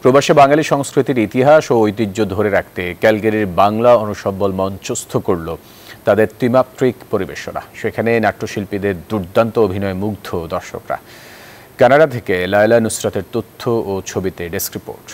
প্রবাসী বাঙালি সংস্কৃতির ইতিহাস ও ঐতিহ্য ধরে রাখতে ক্যালগেরির বাংলা অনুসম্বল মঞ্চস্থ করল তাদের ত্রিমাত্রিক পরিবেশনা। সেখানে নাট্যশিল্পীদের দুর্দান্ত অভিনয়ে মুগ্ধ দর্শকরা। কানাডা থেকে লায়লা নুসরাতের তথ্য ও ছবিতে ডেস্ক রিপোর্ট।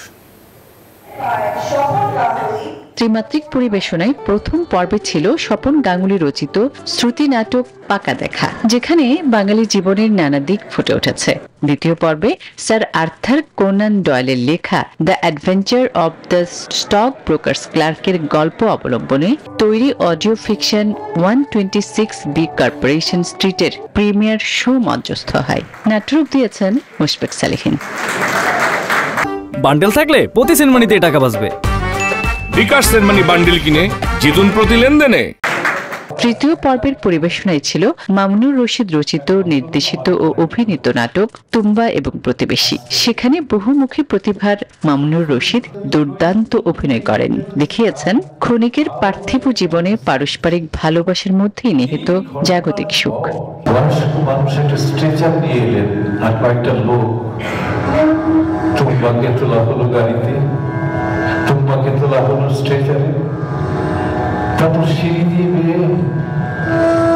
ত্রিমাত্রিক পরিবেশনায় প্রথম পর্বে ছিল স্বপন গাঙ্গুলি রচিত শ্রুতি নাটক পাকা দেখা, যেখানে বাঙালি জীবনের নানা দিক ফুটে উঠেছে। দ্বিতীয় পর্বে স্যার আর্থার কোনান ডয়েলের লেখা the adventure of the stockbroker's ক্লার্কের গল্প অবলম্বনে তৈরি অডিও ফিকশন 126B কর্পোরেশন স্ট্রিটের প্রিমিয়ার শো মঞ্চস্থ হয়। নাট্যরূপ দিয়েছেন মুশফিক সালেহীন। বান্ডেল থাকলে প্রতি সেনমানিতে টাকা বাঁচবে। বিকাশ সেনমানি বান্ডেল কিনে জিতুন প্রতি লেনদেনে। তৃতীয় পর্বের পরিবেশনায় ছিল মামুনুর রশিদ রচিত, নির্দেশিত ও অভিনীত নাটক তুম্বা এবং প্রতিবেশী। সেখানে বহুমুখী প্রতিভার মামুনুর রশিদ দুর্দান্ত অভিনয় করেন, দেখিয়েছেন ক্ষণিকের পার্থিব জীবনে পারস্পরিক ভালোবাসার মধ্যেই নিহিত জাগতিক সুখ। মানুষ একটা স্ট্রেচার নিয়ে এলেন, আর কয়েকটা লোক টুম্বাকে তোলা হলো গাড়িতে, টুম্বাকে তোলা হলো স্ট্রেচারে, তারপর সিঁড়ি দিয়ে বেয়ে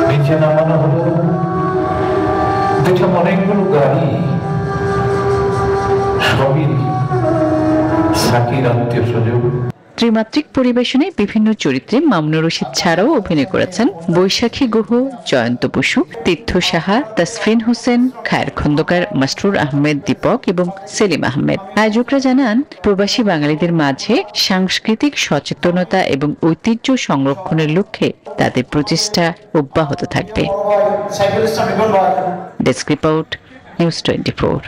নিচে নামানো হলো। দেখলাম অনেকগুলো গাড়ি, সবই সাকির আত্মীয় স্বজন। ত্রিমাত্রিক পরিবেশনায় বিভিন্ন চরিত্রে মামুনুর রশিদ ছাড়াও অভিনয় করেছেন বৈশাখী গুহ, জয়ন্ত বসু, তীর্থ সাহা, তাসফিন হোসেন, খায়ের খন্দকার, মাসরুর আহমেদ দীপক এবং সেলিম আহমেদ। আয়োজকরা জানান, প্রবাসী বাঙালিদের মাঝে সাংস্কৃতিক সচেতনতা এবং ঐতিহ্য সংরক্ষণের লক্ষ্যে তাদের প্রচেষ্টা অব্যাহত থাকবে। Desk report, news 24।